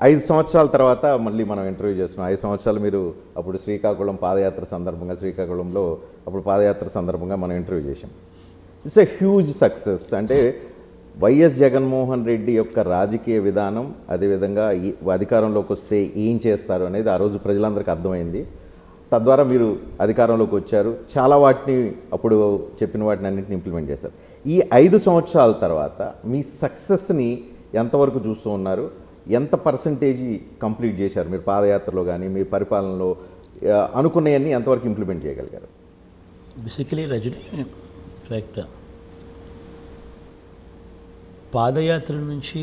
5 సంవత్సరాల తర్వాత మళ్ళీ మనం ఇంటర్వ్యూ చేస్తున్నాం. 5 సంవత్సరాలు మీరు అప్పుడు శ్రీకాకుళం పాదయాత్ర సందర్భంగా, శ్రీకాకుళంలో అప్పుడు పాదయాత్ర సందర్భంగా మనం ఇంటర్వ్యూ చేసాం. It's a huge success. అంటే వైఎస్ జగన్మోహన్ రెడ్డి యొక్క రాజకీయ విధానం, అదేవిధంగా ఈ అధికారంలోకి వస్తే ఏం చేస్తారు అనేది ఆ రోజు ప్రజలందరికీ అర్థమైంది. తద్వారా మీరు అధికారంలోకి వచ్చారు. చాలా వాటిని అప్పుడు చెప్పిన వాటిని అన్నింటిని ఇంప్లిమెంట్ చేశారు. ఈ 5 సంవత్సరాల తర్వాత మీ సక్సెస్ని ఎంతవరకు చూస్తూ ఉన్నారు? ఎంత పర్సంటేజీ కంప్లీట్ చేశారు మీరు పాదయాత్రలో కానీ మీ పరిపాలనలో? అనుకున్నవన్నీ ఎంతవరకు ఇంప్లిమెంట్ చేయగలిగారు? బేసికలీ రజనీ, ఇన్ఫ్యాక్ట్ పాదయాత్ర నుంచి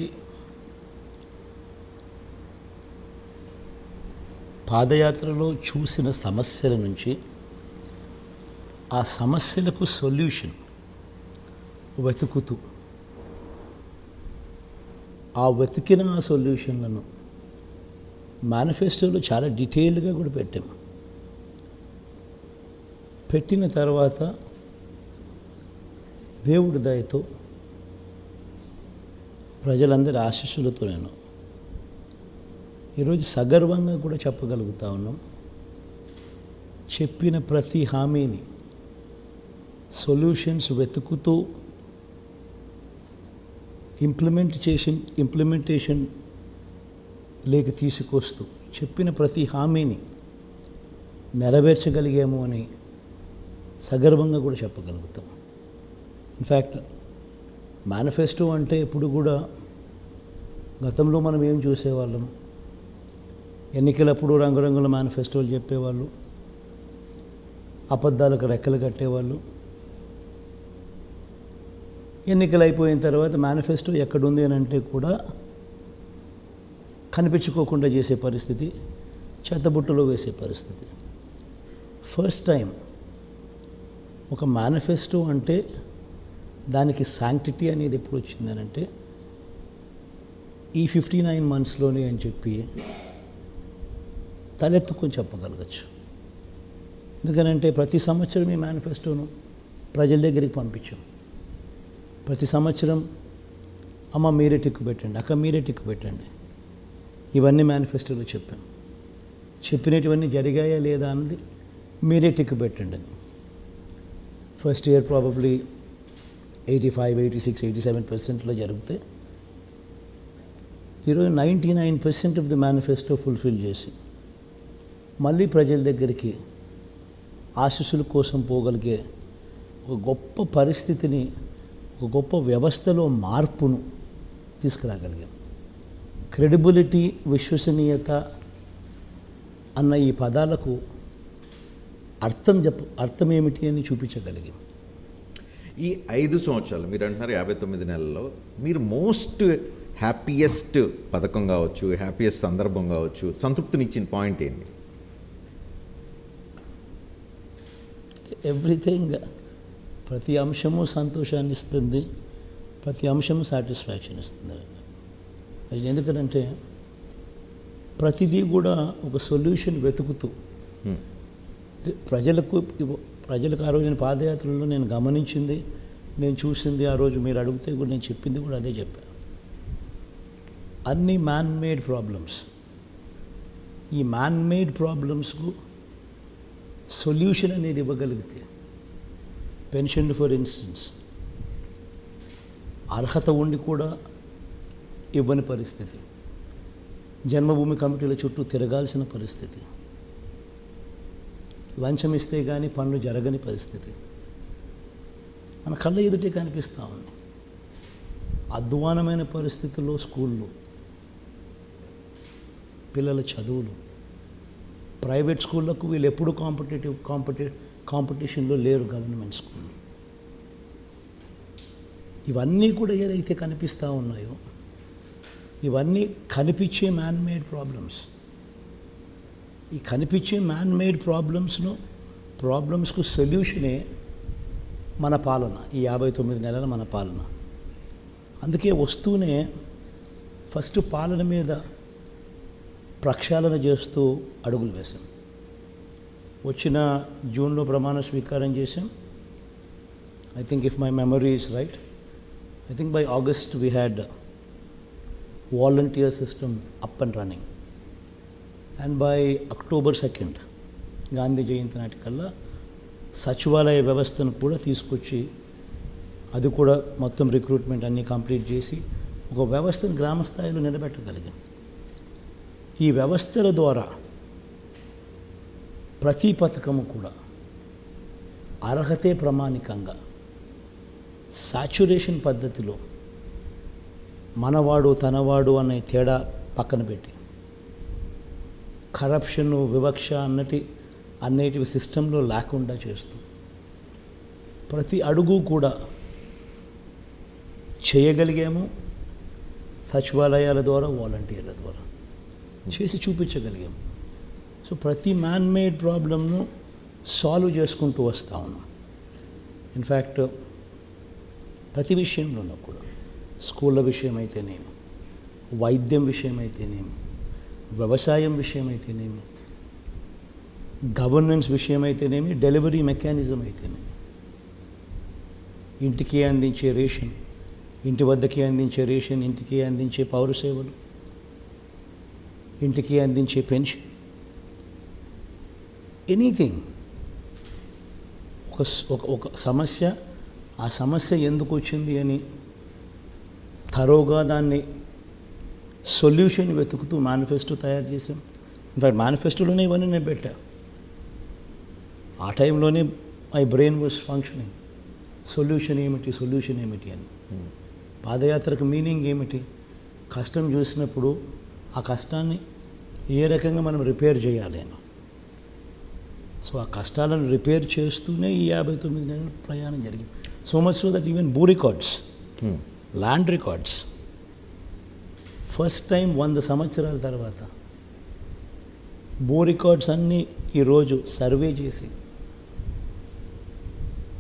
పాదయాత్రలో చూసిన సమస్యల నుంచి ఆ సమస్యలకు సొల్యూషన్ వెతుకుతూ ఆ వెతికిన ఆ సొల్యూషన్లను మేనిఫెస్టోలో చాలా డీటెయిల్డ్గా కూడా పెట్టాం. పెట్టిన తర్వాత దేవుడి దయతో ప్రజలందరి ఆశీస్సులతో నేను ఈరోజు సగర్వంగా కూడా చెప్పగలుగుతా ఉన్నాం. చెప్పిన ప్రతి హామీని సొల్యూషన్స్ వెతుకుతూ ఇంప్లిమెంటేషన్ లేక తీసుకొస్తూ చెప్పిన ప్రతి హామీని నెరవేర్చగలిగాము అని సగర్వంగా కూడా చెప్పగలుగుతాం. ఇన్ఫ్యాక్ట్ మేనిఫెస్టో అంటే ఇప్పుడు కూడా గతంలో మనం ఏం చూసేవాళ్ళం, ఎన్నికలప్పుడు రంగురంగుల మేనిఫెస్టోలు చెప్పేవాళ్ళు, అబద్ధాలకు రెక్కలు కట్టేవాళ్ళు. ఎన్నికలు అయిపోయిన తర్వాత మేనిఫెస్టో ఎక్కడుంది అని అంటే కూడా కనిపించుకోకుండా చేసే పరిస్థితి, చెత్తబుట్టలో వేసే పరిస్థితి. ఫస్ట్ టైం ఒక మేనిఫెస్టో అంటే దానికి శాంక్టిటీ అనేది ఎప్పుడు వచ్చిందనంటే ఈ 59 మంత్స్లోనే అని చెప్పి తలెత్తుకొని చెప్పగలగచ్చు. ఎందుకనంటే ప్రతి సంవత్సరం ఈ మేనిఫెస్టోను ప్రజల దగ్గరికి పంపించాం. ప్రతి సంవత్సరం అమ్మ మీరే టిక్కు పెట్టండి, అక్క మీరే టిక్కు పెట్టండి, ఇవన్నీ మేనిఫెస్టోలో చెప్పాం. చెప్పినటువన్నీ జరిగాయా లేదా అన్నది మీరే టిక్కు పెట్టండి అని. ఫస్ట్ ఇయర్ ప్రాబబ్లీ 85, 86, 87% జరిగితే ఈరోజు 99% ఆఫ్ ది మేనిఫెస్టో ఫుల్ఫిల్ చేసి మళ్ళీ ప్రజల దగ్గరికి ఆశీస్సుల కోసం పోగలిగే ఒక గొప్ప పరిస్థితిని, ఒక గొప్ప వ్యవస్థలో మార్పును తీసుకురాగలిగాం. క్రెడిబిలిటీ, విశ్వసనీయత అన్న ఈ పదాలకు అర్థం ఏమిటి అని చూపించగలిగాం. ఈ 5 సంవత్సరాలు మీరు అంటున్నారు 59 నెలల్లో మీరు మోస్ట్ హ్యాపీయెస్ట్ పథకం కావచ్చు, హ్యాపీయెస్ట్ సందర్భం కావచ్చు, సంతృప్తినిచ్చిన పాయింట్ ఏంటి? ఎవ్రీథింగ్, ప్రతి అంశము సంతోషాన్ని ఇస్తుంది, ప్రతి అంశము సాటిస్ఫాక్షన్ ఇస్తుంది. అది ఎందుకంటే ప్రతిదీ కూడా ఒక సొల్యూషన్ వెతుకుతూ ప్రజలకు ఆ రోజు నేను పాదయాత్రలో నేను గమనించింది, నేను చూసింది, ఆ రోజు మీరు అడిగితే కూడా నేను చెప్పింది కూడా అదే చెప్పాను. అన్ని మ్యాన్ మేడ్ ప్రాబ్లమ్స్, ఈ మ్యాన్ మేడ్ ప్రాబ్లమ్స్కు సొల్యూషన్ అనేది ఇవ్వగలిగితే, పెన్షన్ ఫర్ ఇన్స్టెన్స్ అర్హత ఉండి కూడా ఇవ్వని పరిస్థితి, జన్మభూమి కమిటీల చుట్టూ తిరగాల్సిన పరిస్థితి, లంచం ఇస్తే కానీ పనులు జరగని పరిస్థితి మన కళ్ళ ఎదుటే కనిపిస్తూ ఉంది. అధ్వానమైన పరిస్థితుల్లో స్కూళ్ళు, పిల్లల చదువులు, ప్రైవేట్ స్కూళ్ళకు వీళ్ళు ఎప్పుడు కాంపిటీషన్లో లేరు, గవర్నమెంట్ స్కూళ్ళు. ఇవన్నీ కూడా ఏదైతే కనిపిస్తూ ఉన్నాయో ఇవన్నీ కనిపించే మ్యాన్ మేడ్ ప్రాబ్లమ్స్. ఈ కనిపించే మ్యాన్ మేడ్ ప్రాబ్లమ్స్కు సొల్యూషనే మన పాలన, ఈ 59 నెలల మన పాలన. అందుకే వస్తూనే ఫస్ట్ పాలన మీద ప్రక్షాళన చేస్తూ అడుగులు వేశాం. వచ్చిన జూన్లో ప్రమాణ స్వీకారం చేశాం. I think if my memory is right, I think by August we had volunteer system up and running. And by October 2nd, Gandhi Jayanti నాటికల్లా సచివాలయ వ్యవస్థను కూడా తీసుకొచ్చి అది కూడా మొత్తం రిక్రూట్మెంట్ అన్నీ కంప్లీట్ చేసి ఒక వ్యవస్థను గ్రామ స్థాయిలో నిలబెట్టగలిగాం. ఈ వ్యవస్థల ద్వారా ప్రతి పథకము కూడా అర్హతే ప్రమాణికంగా సాచురేషన్ పద్ధతిలో మనవాడు తనవాడు అనే తేడా పక్కన పెట్టి కరప్షను వివక్ష అన్నిటివి సిస్టంలో లేకుండా చేస్తూ ప్రతి అడుగు కూడా చేయగలిగాము. సచివాలయాల ద్వారా వాలంటీర్ల ద్వారా చేసి చూపించగలిగాము. సో ప్రతి మ్యాన్ మేడ్ ప్రాబ్లమ్ను సాల్వ్ చేసుకుంటూ వస్తూ ఉన్నాం. ఇన్ఫ్యాక్ట్ ప్రతి విషయంలోనూ కూడా స్కూళ్ళ విషయం అయితేనేమి, వైద్యం విషయం అయితేనేమి, వ్యవసాయం విషయం అయితేనేమి, గవర్నెన్స్ విషయం అయితేనేమి, డెలివరీ మెకానిజం అయితేనేమి, ఇంటికి అందించే రేషన్, ఇంటి వద్దకి అందించే రేషన్, ఇంటికి అందించే పౌర సేవలు, ఇంటికి అందించే పెన్షన్, ఎనీథింగ్. ఒక సమస్య, ఆ సమస్య ఎందుకు వచ్చింది అని థరోగా దాన్ని సొల్యూషన్ వెతుకుతూ మేనిఫెస్టో తయారు చేసాం. ఇన్ఫ్యాక్ట్ మేనిఫెస్టోలోనే ఇవన్నీ నేను పెట్టా. ఆ టైంలోనే my brain was functioning. Solution ఏమిటి అని. పాదయాత్రకు మీనింగ్ ఏమిటి? కష్టం చూసినప్పుడు ఆ కష్టాన్ని ఏ రకంగా మనం రిపేర్ చేయాలి అని. సో ఆ కష్టాలను రిపేర్ చేస్తూనే ఈ 59 నెలల ప్రయాణం జరిగింది. So much so that even భూ records, land records first time 100 సంవత్సరాల తర్వాత భూ రికార్డ్స్ అన్నీ ఈరోజు సర్వే చేసి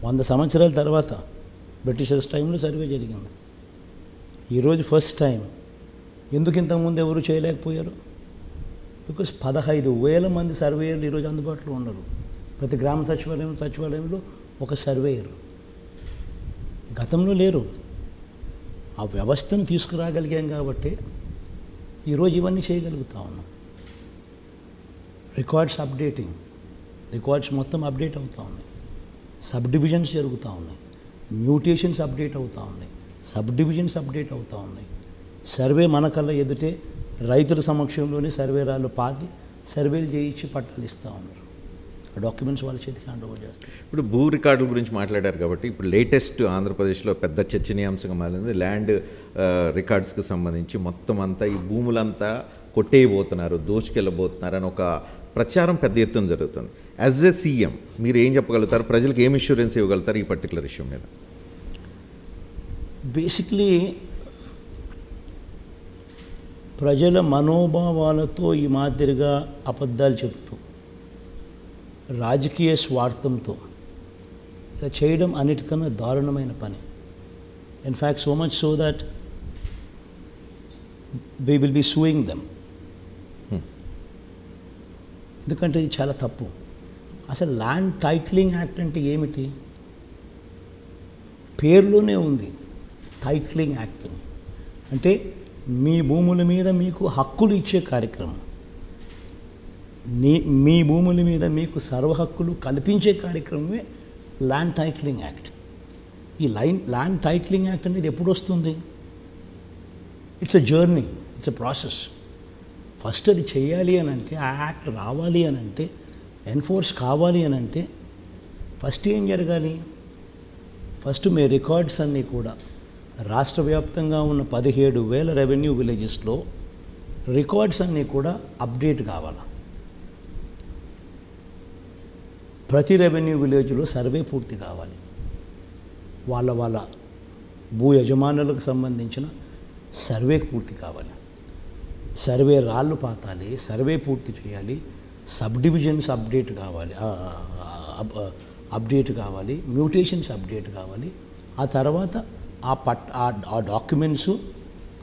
100 సంవత్సరాల తర్వాత బ్రిటిషర్స్ టైంలో సర్వే జరిగింది. ఈరోజు ఫస్ట్ టైం. ఎందుకు ఇంతకుముందు ఎవరు చేయలేకపోయారు? బికాస్ 15,000 మంది సర్వేయర్లు ఈరోజు అందుబాటులో ఉన్నారు. ప్రతి గ్రామ సచివాలయంలో ఒక సర్వేయర్. గతంలో లేరు. ఆ వ్యవస్థను తీసుకురాగలిగాం కాబట్టి ఈరోజు ఇవన్నీ చేయగలుగుతా ఉన్నాం. రికార్డ్స్ మొత్తం అప్డేట్ అవుతూ ఉన్నాయి. సబ్ డివిజన్స్ జరుగుతూ ఉన్నాయి. మ్యూటేషన్స్ అప్డేట్ అవుతూ ఉన్నాయి. సబ్ డివిజన్స్ అప్డేట్ అవుతూ ఉన్నాయి. సర్వే మన కళ్ళ ఎదుటే రైతుల సమక్షంలోనే సర్వేరాళ్ళు పాతి సర్వేలు చేయించి పట్టాలు ఇస్తూ ఉన్నారు. ఆ డాక్యుమెంట్స్ వాళ్ళ చేతికి హ్యాండ్ ఓవర్ చేస్తారు. ఇప్పుడు భూ రికార్డుల గురించి మాట్లాడారు కాబట్టి ఇప్పుడు లేటెస్ట్ ఆంధ్రప్రదేశ్లో పెద్ద చర్చనీయాంశంగా మారింది ల్యాండ్ రికార్డ్స్కి సంబంధించి. మొత్తం అంతా ఈ భూములంతా కొట్టేయబోతున్నారు, దోచుకెళ్ళబోతున్నారు అని ఒక ప్రచారం పెద్ద ఎత్తున జరుగుతుంది. యాజ్ ఎ సీఎం మీరు ఏం చెప్పగలుగుతారు? ప్రజలకు ఏం ఇన్సూరెన్స్ ఇవ్వగలుగుతారు ఈ పర్టికులర్ ఇష్యూ మీద? బేసిక్లీ ప్రజల మనోభావాలతో ఈ మాదిరిగా అబద్ధాలు చెబుతూ రాజకీయ స్వార్థంతో ఇలా చేయడం అన్నిటికన్నా దారుణమైన పని. In fact so much so that we will be suing them. ఎందుకంటే ఇది చాలా తప్పు. అసలు ల్యాండ్ టైటిలింగ్ యాక్ట్ అంటే ఏమిటి? పేరులోనే ఉంది టైటిలింగ్ యాక్ట్ అని. అంటే మీ భూముల మీద మీకు హక్కులు ఇచ్చే కార్యక్రమం, మీ భూముల మీద మీకు సర్వ హక్కులు కల్పించే కార్యక్రమమే ల్యాండ్ టైటిలింగ్ యాక్ట్. ఈ ల్యాండ్ టైటిలింగ్ యాక్ట్ అనేది ఎప్పుడు వస్తుంది? It's a journey, it's a process. First అది చేయాలి అని అంటే, ఆ యాక్ట్ రావాలి అని అంటే, ఎన్ఫోర్స్ కావాలి అని అంటే ఫస్ట్ ఏం జరగాలి? ఫస్ట్ మీ రికార్డ్స్ అన్నీ కూడా రాష్ట్ర వ్యాప్తంగా ఉన్న 17,000 రెవెన్యూ విలేజెస్లో రికార్డ్స్ అన్నీ కూడా అప్డేట్ కావాలి. ప్రతి రెవెన్యూ విలేజ్లో సర్వే పూర్తి కావాలి. వాళ్ళ భూ యజమానులకు సంబంధించిన సర్వే పూర్తి కావాలి. సర్వే రాళ్ళు పాతాలి, సర్వే పూర్తి చేయాలి, సబ్ డివిజన్స్ అప్డేట్ కావాలి, మ్యూటేషన్స్ అప్డేట్ కావాలి. ఆ తర్వాత ఆ డాక్యుమెంట్స్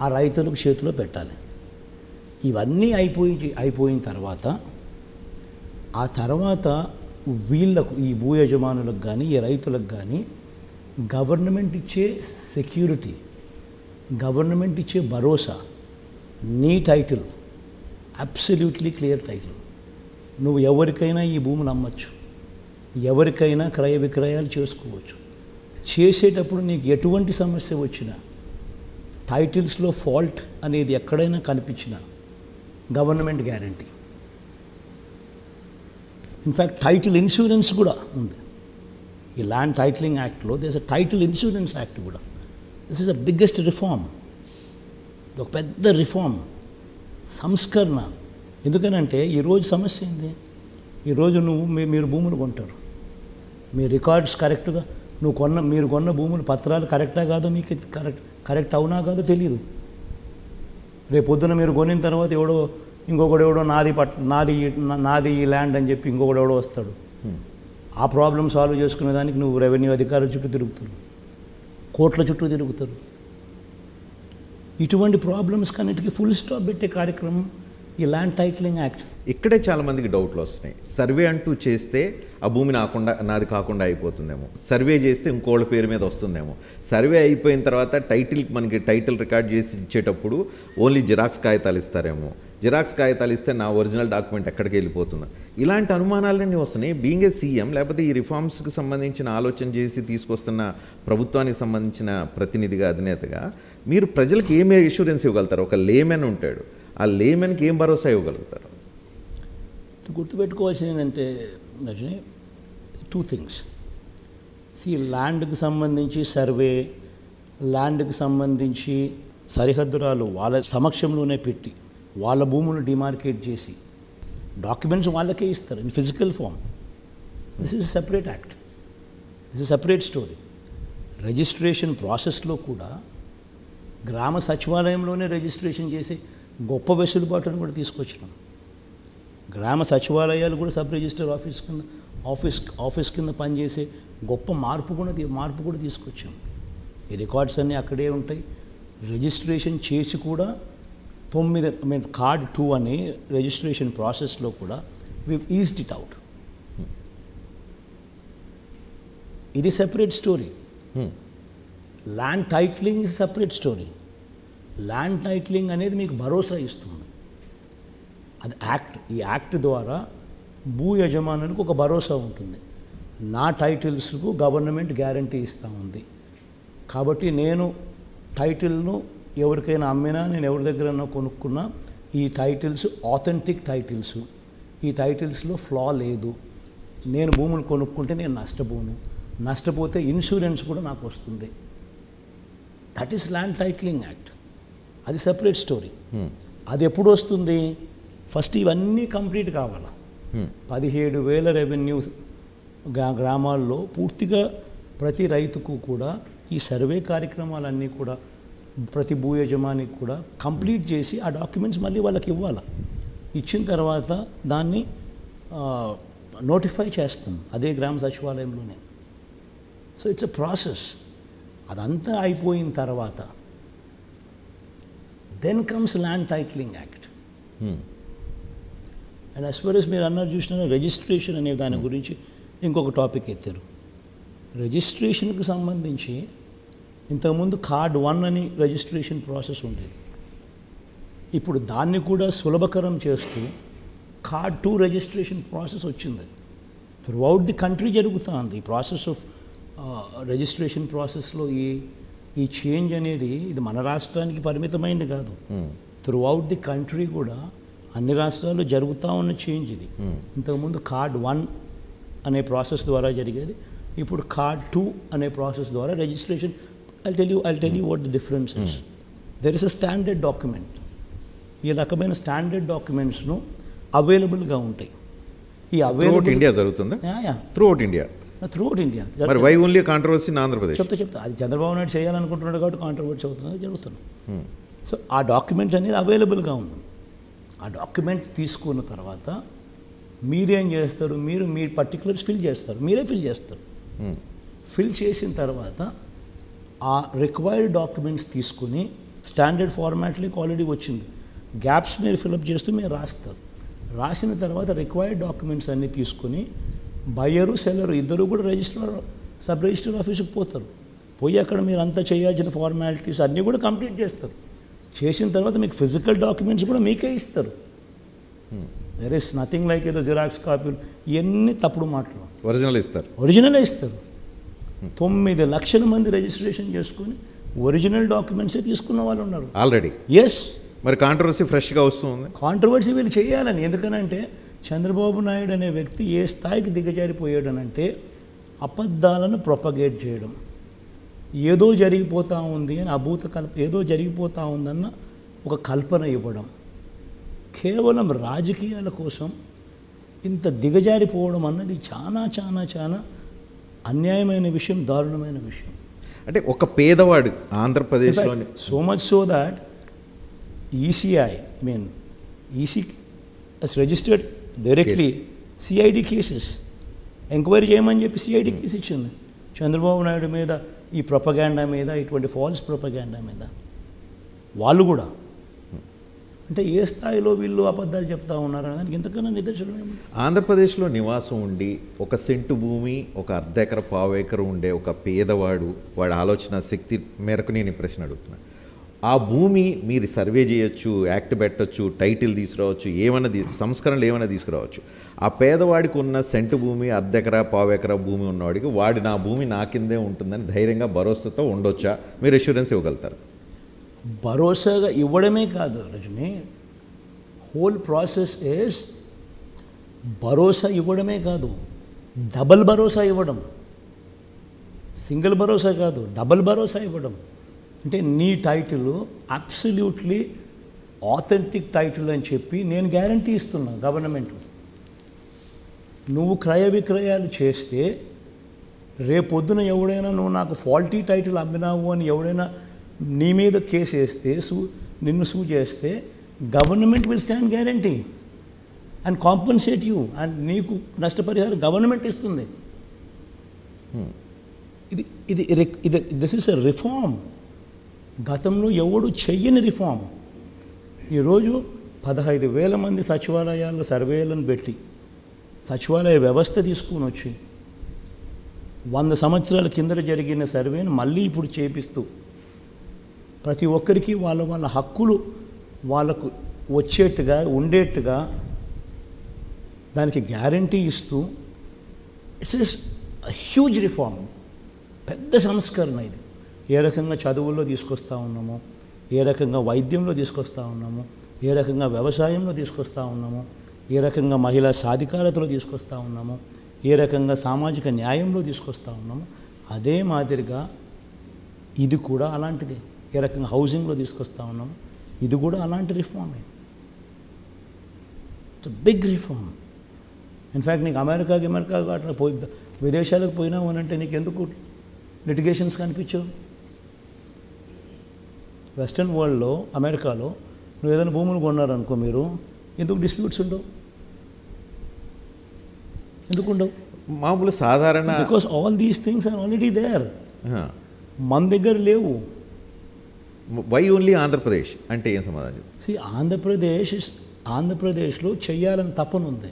ఆ రైతులకు చేతిలో పెట్టాలి. ఇవన్నీ అయిపోయిన తర్వాత ఆ తర్వాత వీళ్ళకు, ఈ భూ యజమానులకు కానీ ఈ రైతులకు కానీ గవర్నమెంట్ ఇచ్చే సెక్యూరిటీ, గవర్నమెంట్ ఇచ్చే భరోసా, నీ టైటిల్ అబ్సల్యూట్లీ క్లియర్ టైటిల్. నువ్వు ఎవరికైనా ఈ భూమిని అమ్మచ్చు, ఎవరికైనా క్రయ విక్రయాలు చేసుకోవచ్చు. చేసేటప్పుడు నీకు ఎటువంటి సమస్య వచ్చినా, టైటిల్స్లో ఫాల్ట్ అనేది ఎక్కడైనా కనిపించినా government guarantee. In fact title insurance కూడా ఉంది. ఈ ల్యాండ్ టైటిలింగ్ యాక్ట్లో does a title insurance act కూడా. This is a biggest reform. ఇది ఒక పెద్ద రిఫార్మ్, సంస్కరణ. ఎందుకనంటే ఈరోజు సమస్య ఏంది? ఈరోజు మీరు భూములు కొంటారు, మీ రికార్డ్స్ కరెక్ట్గా మీరు కొన్న భూములు పత్రాలు కరెక్టా కాదో మీకు కరెక్ట్ అవునా కాదో తెలియదు. రేపు పొద్దున మీరు కొనిన తర్వాత ఇంకొకడెవడో నాది ఈ ల్యాండ్ అని చెప్పి ఇంకొకడెవడో వస్తాడు. ఆ ప్రాబ్లం సాల్వ్ చేసుకునే దానికి నువ్వు రెవెన్యూ అధికారుల చుట్టూ తిరుగుతారు, కోర్టుల చుట్టూ తిరుగుతారు. ఇటువంటి ప్రాబ్లమ్స్ కన్నిటికీ ఫుల్ స్టాప్ పెట్టే కార్యక్రమం ఈ ల్యాండ్ టైటిలింగ్ యాక్ట్. ఇక్కడే చాలామందికి డౌట్లు వస్తున్నాయి. సర్వే అంటూ చేస్తే ఆ భూమి నాది కాకుండా అయిపోతుందేమో, సర్వే చేస్తే ఇంకోళ్ళ పేరు మీద వస్తుందేమో, సర్వే అయిపోయిన తర్వాత మనకి టైటిల్ రికార్డ్ చేసి ఇచ్చేటప్పుడు ఓన్లీ జిరాక్స్ కాగితాలు ఇస్తారేమో, జిరాక్స్ కాగితాలు ఇస్తే నా ఒరిజినల్ డాక్యుమెంట్ ఎక్కడికి వెళ్ళిపోతుంది, ఇలాంటి అనుమానాలన్నీ వస్తున్నాయి. బీయింగ్ ఏ సీఎం లేకపోతే ఈ రిఫార్మ్స్కి సంబంధించిన ఆలోచన చేసి తీసుకొస్తున్న ప్రభుత్వానికి సంబంధించిన ప్రతినిధిగా, అధినేతగా మీరు ప్రజలకు ఏమే ఇన్సూరెన్స్ ఇవ్వగలుగుతారు? ఒక లేమెన్ ఉంటాడు, ఆ లేమెన్కి ఏం భరోసా ఇవ్వగలుగుతారు? గుర్తుపెట్టుకోవాల్సింది ఏంటంటే రజనీ, 2 things. ల్యాండ్కి సంబంధించి సర్వే, ల్యాండ్కి సంబంధించి సరిహద్దురాలు వాళ్ళ సమక్షంలోనే పెట్టి వాళ్ళ భూములు డిమార్కేట్ చేసి డాక్యుమెంట్స్ వాళ్ళకే ఇస్తారు in physical form. This is separate act, this is separate story. Registration ప్రాసెస్లో కూడా గ్రామ సచివాలయంలోనే రిజిస్ట్రేషన్ చేసి గొప్ప వెసులుబాటును కూడా తీసుకొచ్చినాం. గ్రామ సచివాలయాలు కూడా సబ్ రిజిస్టర్ ఆఫీస్ కింద పనిచేసే గొప్ప మార్పు కూడా తీసుకొచ్చాం. ఈ రికార్డ్స్ అన్నీ అక్కడే ఉంటాయి. రిజిస్ట్రేషన్ చేసి కూడా కార్డ్ 2 అనే రిజిస్ట్రేషన్ ప్రాసెస్లో కూడా వి ఈజ్డ్ ఇట్ అవుట్. ఇది separate story. Land titling is separate story. Land titling అనేది మీకు భరోసా ఇస్తుంది. అది యాక్ట్. ఈ యాక్ట్ ద్వారా భూ యజమానులకు ఒక భరోసా ఉంటుంది. నా టైటిల్స్కు గవర్నమెంట్ గ్యారంటీ ఇస్తూ ఉంది కాబట్టి నేను టైటిల్ను ఎవరికైనా అమ్మినా, నేను ఎవరి దగ్గరైనా కొనుక్కున్నా, ఈ టైటిల్స్ ఆథెంటిక్ టైటిల్స్, ఈ టైటిల్స్లో ఫ్లా లేదు. నేను భూములు కొనుక్కుంటే నేను నష్టపోతే ఇన్సూరెన్స్ కూడా నాకు వస్తుంది. That is land titling act. అది సెపరేట్ స్టోరీ. అది ఎప్పుడు వస్తుంది? ఫస్ట్ ఇవన్నీ కంప్లీట్ కావాలి. 17,000 రెవెన్యూ గ్రామాల్లో పూర్తిగా ప్రతి రైతుకు కూడా ఈ సర్వే కార్యక్రమాలన్నీ కూడా ప్రతి భూ యజమానికి కూడా కంప్లీట్ చేసి ఆ డాక్యుమెంట్స్ మళ్ళీ వాళ్ళకి ఇవ్వాలి. ఇచ్చిన తర్వాత దాన్ని నోటిఫై చేస్తాం అదే గ్రామ సచివాలయంలోనే. So it's a process. అదంతా అయిపోయిన తర్వాత then comes land titling act. And as far as మీరు అన్నారు చూసిన రిజిస్ట్రేషన్ అనే దాని గురించి ఇంకొక టాపిక్ ఎత్తారు. రిజిస్ట్రేషన్కి సంబంధించి ఇంతకుముందు కార్డ్ 1 అని రిజిస్ట్రేషన్ ప్రాసెస్ ఉండేది. ఇప్పుడు దాన్ని కూడా సులభకరం చేస్తూ కార్డ్ 2 రిజిస్ట్రేషన్ ప్రాసెస్ వచ్చింది. త్రూ అవుట్ ది కంట్రీ జరుగుతుంది ఈ ప్రాసెస్ ఆఫ్ రిజిస్ట్రేషన్ ప్రాసెస్లో. ఈ చేంజ్ అనేది ఇది మన రాష్ట్రానికి పరిమితమైంది కాదు, త్రూ అవుట్ ది కంట్రీ కూడా అన్ని రాష్ట్రాల్లో జరుగుతూ ఉన్న చేంజ్ ఇది. ఇంతకుముందు కార్డ్ 1 అనే ప్రాసెస్ ద్వారా జరిగేది, ఇప్పుడు కార్డ్ 2 అనే ప్రాసెస్ ద్వారా registration. I'll tell you what the difference is. There is a standard document. ఈ రకమైన స్టాండర్డ్ డాక్యుమెంట్స్ను అవైలబుల్గా ఉంటాయి. ఈ అవైలబుల్ ఇండియా జరుగుతుందా? Throughout India. మరి why only controversy in Andhra Pradesh? చెప్తా అది చంద్రబాబు నాయుడు చేయాలనుకుంటున్నాడు కాబట్టి కాంట్రవర్సీ అవుతుంది, జరుగుతుంది. సో ఆ డాక్యుమెంట్ అనేది అవైలబుల్గా ఉంది. ఆ డాక్యుమెంట్ తీసుకున్న తర్వాత మీరేం చేస్తారు? మీ పర్టికులర్స్ ఫిల్ చేస్తారు, మీరే ఫిల్ చేస్తారు. ఫిల్ చేసిన తర్వాత ఆ రిక్వైర్డ్ డాక్యుమెంట్స్ తీసుకుని స్టాండర్డ్ ఫార్మాట్లోకి ఆల్రెడీ వచ్చింది, గ్యాప్స్ మీరు ఫిలప్ చేస్తూ మీరు రాస్తారు. రాసిన తర్వాత రిక్వైర్డ్ డాక్యుమెంట్స్ అన్నీ తీసుకుని బయ్యరు సెల్లరు ఇద్దరు కూడా సబ్ రిజిస్టర్ ఆఫీస్కి పోతారు. పోయి అక్కడ మీరు అంతా చేయాల్సిన ఫార్మాలిటీస్ అన్నీ కూడా కంప్లీట్ చేస్తారు. చేసిన తర్వాత మీకు ఫిజికల్ డాక్యుమెంట్స్ కూడా మీకే ఇస్తారు. దెర్ ఇస్ నథింగ్ లైక్ ఏదో జిరాక్స్ కాపీలు ఇవన్నీ తప్పుడు మాటలు. ఒరిజినలే ఇస్తారు. 9 లక్షల మంది రిజిస్ట్రేషన్ చేసుకొని ఒరిజినల్ డాక్యుమెంట్సే తీసుకున్న వాళ్ళు ఉన్నారు ఆల్రెడీ. ఎస్. మరి కాంట్రవర్సీ ఫ్రెష్గా వస్తుంది. కాంట్రవర్సీ వీళ్ళు చేయాలని. ఎందుకనంటే చంద్రబాబు నాయుడు అనే వ్యక్తి ఏ స్థాయికి దిగజారిపోయాడనంటే అబద్ధాలను ప్రొపగేట్ చేయడం, ఏదో జరిగిపోతూ ఉంది అని ఏదో జరిగిపోతూ ఉందన్న ఒక కల్పన ఇవ్వడం, కేవలం రాజకీయాల కోసం ఇంత దిగజారిపోవడం అన్నది చాలా చాలా చాలా అన్యాయమైన విషయం, దారుణమైన విషయం. అంటే ఒక పేదవాడు ఆంధ్రప్రదేశ్లోని so much so that ECI EC has registered directly CID cases enquiry చేయమని చెప్పి సిఐడి కేసు ఇచ్చింది చంద్రబాబు నాయుడు మీద, ఈ ప్రొపగాండా మీద, ఇటువంటి ఫాల్స్ ప్రొపగాండా మీద. వాళ్ళు కూడా అంటే ఏ స్థాయిలో వీళ్ళు అబద్ధాలు చెప్తా ఉన్నారని దానికి ఇంతకన్నా నిదర్శనం ఏమి? ఆంధ్రప్రదేశ్లో నివాసం ఉండి 1 సెంటు భూమి 1 అర్ధ ఎకర పావు ఎకరం ఉండే ఒక పేదవాడు, వాడి ఆలోచన శక్తి మేరకు నేను ఈ ప్రశ్న అడుగుతున్నాను. ఆ భూమి మీరు సర్వే చేయొచ్చు, యాక్ట్ పెట్టచ్చు, టైటిల్ తీసుకురావచ్చు, ఏమైనా సంస్కరణలు ఏమైనా తీసుకురావచ్చు. ఆ పేదవాడికి ఉన్న సెంటు భూమి, అర్ధ ఎకరా పావు ఎకరా భూమి ఉన్నవాడికి నా భూమి నా కిందే ఉంటుందని ధైర్యంగా భరోసాతో ఉండొచ్చా? మీరు అష్యూరెన్స్ ఇవ్వగలుగుతారు? భరోసాగా ఇవ్వడమే కాదు రజని, హోల్ ప్రాసెస్ ఈజ్ భరోసా ఇవ్వడమే కాదు, డబల్ భరోసా ఇవ్వడం. సింగిల్ భరోసా కాదు, డబల్ భరోసా ఇవ్వడం. అంటే నీ టైటిల్ అబ్సల్యూట్లీ ఆథెంటిక్ టైటిల్ అని చెప్పి నేను గ్యారంటీ ఇస్తున్నా గవర్నమెంట్. నువ్వు క్రయ విక్రయాలు చేస్తే రేపొద్దున ఎవడైనా నువ్వు నాకు ఫాల్టీ టైటిల్ అమ్మినావు అని ఎవడైనా నీ మీద కేసు వేస్తే, నిన్ను సూ చేస్తే government will stand guarantee and compensate you, and నీకు నష్టపరిహారం గవర్నమెంట్ ఇస్తుంది. This is a reform. గతంలో ఎవడు చెయ్యని రిఫార్మ్. ఈరోజు 15,000 మంది సచివాలయాల్లో సర్వేలను పెట్టి సచివాలయ వ్యవస్థ తీసుకుని వచ్చి 100 సంవత్సరాల కిందట జరిగిన సర్వేను మళ్ళీ ఇప్పుడు చేపిస్తూ ప్రతి ఒక్కరికి వాళ్ళ హక్కులు వాళ్ళకు వచ్చేట్టుగా ఉండేట్టుగా దానికి గ్యారంటీ ఇస్తూ ఇట్స్ హ్యూజ్ రిఫార్మ్. పెద్ద సంస్కరణ ఇది. ఏ రకంగా చదువుల్లో తీసుకొస్తూ ఉన్నాము, ఏ రకంగా వైద్యంలో తీసుకొస్తూ ఉన్నాము, ఏ రకంగా వ్యవసాయంలో తీసుకొస్తూ ఉన్నాము, ఏ రకంగా మహిళా సాధికారతలో తీసుకొస్తూ ఉన్నాము, ఏ రకంగా సామాజిక న్యాయంలో తీసుకొస్తూ ఉన్నాము, అదే మాదిరిగా ఇది కూడా అలాంటిదే. ఏ రకంగా హౌసింగ్లో తీసుకొస్తూ ఉన్నాము, ఇది కూడా అలాంటి రిఫార్మే. It's big reform. ఇన్ఫ్యాక్ట్ నీకు అమెరికాకి అట్లా విదేశాలకు పోయినావు అని అంటే నీకు ఎందుకు లిటిగేషన్స్ కనిపించవు? వెస్టర్న్ వరల్డ్లో, అమెరికాలో నువ్వు ఏదైనా భూములు కొన్నారనుకో, మీరు ఎందుకు డిస్ప్యూట్స్ ఉండవు? ఎందుకు ఉండవు? మామూలు సాధారణ, because all these things are already there. మన దగ్గర లేవు. వై ఓన్లీ ఆంధ్రప్రదేశ్ అంటే ఏం సమాధానం? ఆంధ్రప్రదేశ్లో చెయ్యాలని తపనుంది.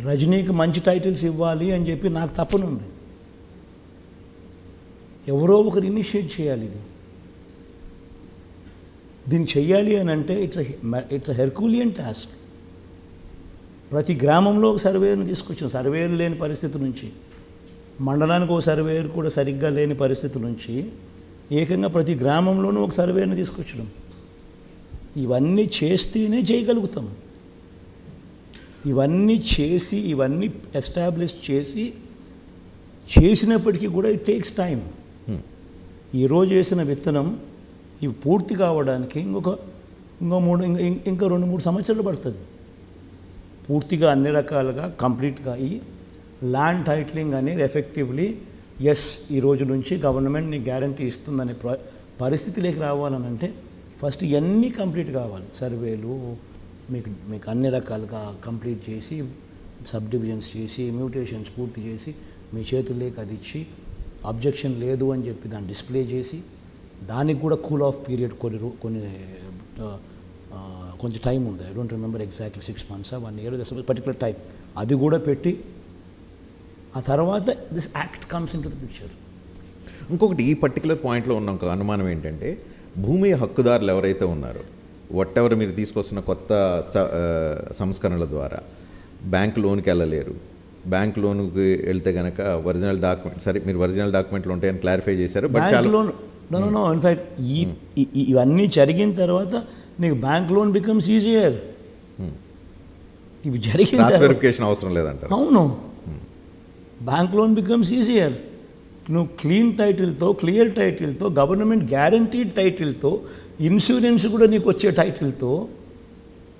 రజనీకి మంచి టైటిల్స్ ఇవ్వాలి అని చెప్పి నాకు తపనుంది. ఎవరో ఒకరు ఇనిషియేట్ చేయాలి. దీన్ని చెయ్యాలి అని అంటే ఇట్స్ హెర్క్యూలియన్ టాస్క్. ప్రతి గ్రామంలో ఒక సర్వేయర్ని తీసుకొచ్చాం. సర్వేయర్ లేని పరిస్థితి నుంచి, మండలానికి ఒక సర్వేయర్ కూడా సరిగ్గా లేని పరిస్థితి నుంచి ఏకంగా ప్రతి గ్రామంలోనూ ఒక సర్వేయర్ని తీసుకొచ్చడం. ఇవన్నీ చేస్తేనే చేయగలుగుతాం. ఇవన్నీ చేసి, ఇవన్నీ ఎస్టాబ్లిష్ చేసినప్పటికీ కూడా ఇట్ టేక్స్ టైం. ఈరోజు వేసిన విత్తనం ఇవి పూర్తి కావడానికి ఇంకో 2-3 సంవత్సరాలు పడుతుంది. పూర్తిగా అన్ని రకాలుగా కంప్లీట్గా ఈ ల్యాండ్ టైటిలింగ్ అనేది ఎఫెక్టివ్లీ ఈ రోజు నుంచి గవర్నమెంట్ నీకు గ్యారంటీ ఇస్తుందనే పరిస్థితిలోకి రావాలనంటే ఫస్ట్ ఇవన్నీ కంప్లీట్ కావాలి. సర్వేలు మీకు అన్ని రకాలుగా కంప్లీట్ చేసి, సబ్ డివిజన్స్ చేసి, మ్యూటేషన్స్ పూర్తి చేసి మీ చేతుల్లోకి అది ఇచ్చి, అబ్జెక్షన్ లేదు అని చెప్పి దాన్ని డిస్ప్లే చేసి, దానికి కూడా కూల్ ఆఫ్ పీరియడ్ కొంచెం టైం ఉంది. I don't remember exactly 6 months 1 year, particular time అది కూడా పెట్టి ఆ తర్వాత this act comes in to the picture. ఇంకొకటి ఈ పర్టికులర్ పాయింట్లో ఉన్న ఒక అనుమానం ఏంటంటే, భూమి హక్కుదారులు ఎవరైతే ఉన్నారో వాటెవర్ మీరు తీసుకొస్తున్న కొత్త సంస్కరణల ద్వారా బ్యాంక్ లోన్కి వెళ్ళలేరు. బ్యాంక్ లోన్కి వెళ్తే కనుక ఒరిజినల్ డాక్యుమెంట్, సరే మీరు ఒరిజినల్ డాక్యుమెంట్లు ఉంటాయని క్లారిఫై చేశారు, బట్ చాలా లోన్ నో ఇన్ఫ్యాక్ట్ ఇవన్నీ జరిగిన తర్వాత నీకు బ్యాంక్ లోన్ బికమ్స్ ఈజియర్. ఇవి జరిగిన వెరిఫికేషన్ అవసరం లేదంటారు. అవును, బ్యాంక్ లోన్ బికమ్స్ ఈజియర్. నువ్వు క్లీన్ టైటిల్తో, క్లియర్ టైటిల్తో, గవర్నమెంట్ గ్యారంటీడ్ టైటిల్తో, ఇన్సూరెన్స్ కూడా నీకు వచ్చే టైటిల్తో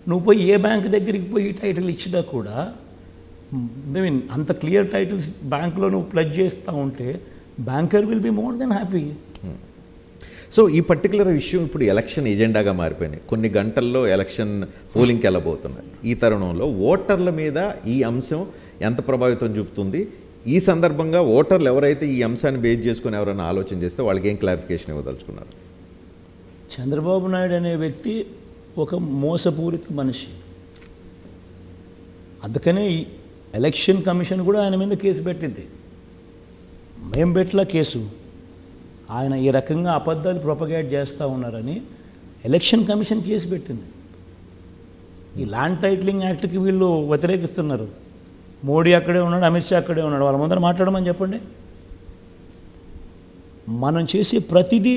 నువ్వు పోయి ఏ బ్యాంక్ దగ్గరికి పోయి టైటిల్ ఇచ్చినా కూడా ఐ మీన్ అంత క్లియర్ టైటిల్స్ బ్యాంక్లో నువ్వు ప్లజ్ చేస్తూ ఉంటే banker will be more than happy. So ఈ పర్టికులర్ ఇష్యూ ఇప్పుడు ఎలక్షన్ ఎజెండాగా మారిపోయినాయి. కొన్ని గంటల్లో ఎలక్షన్ పోలింగ్కి వెళ్ళబోతున్నాయి. ఈ తరుణంలో ఓటర్ల మీద ఈ అంశం ఎంత ప్రభావితం చూపుతుంది? ఈ సందర్భంగా ఓటర్లు ఎవరైతే ఈ అంశాన్ని బేస్ చేసుకుని ఎవరైనా ఆలోచన చేస్తే వాళ్ళకి ఏం క్లారిఫికేషన్ ఇవ్వదలుచుకున్నారు? చంద్రబాబు నాయుడు అనే వ్యక్తి ఒక మోసపూరిత మనిషి. అందుకనే ఈ ఎలక్షన్ కమిషన్ కూడా ఆయన మీద కేసు పెట్టింది. మేం పెట్టలా కేసు, ఆయన ఈ రకంగా అబద్ధాలు ప్రొపగేట్ చేస్తూ ఉన్నారని ఎలక్షన్ కమిషన్ కేసు పెట్టింది. ఈ ల్యాండ్ టైటిలింగ్ యాక్ట్కి వీళ్ళు వ్యతిరేకిస్తున్నారు. మోడీ అక్కడే ఉన్నాడు, అమిత్ షా అక్కడే ఉన్నాడు, వాళ్ళ ముందర మాట్లాడమని చెప్పండి. మనం చేసే ప్రతిదీ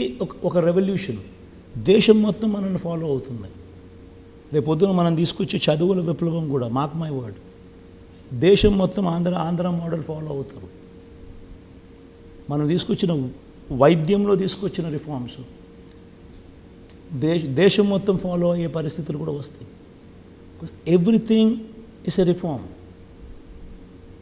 ఒక రెవల్యూషన్. దేశం మొత్తం మనల్ని ఫాలో అవుతుంది. రేపొద్దున మనం తీసుకొచ్చే చదువుల విప్లవం కూడా, మార్క్ మై వర్డ్, దేశం మొత్తం ఆంధ్ర మోడల్ ఫాలో అవుతారు. మనం తీసుకొచ్చిన వైద్యంలో తీసుకొచ్చిన రిఫార్మ్స్ దేశం మొత్తం ఫాలో అయ్యే పరిస్థితులు కూడా వస్తాయి. Everything is a reform.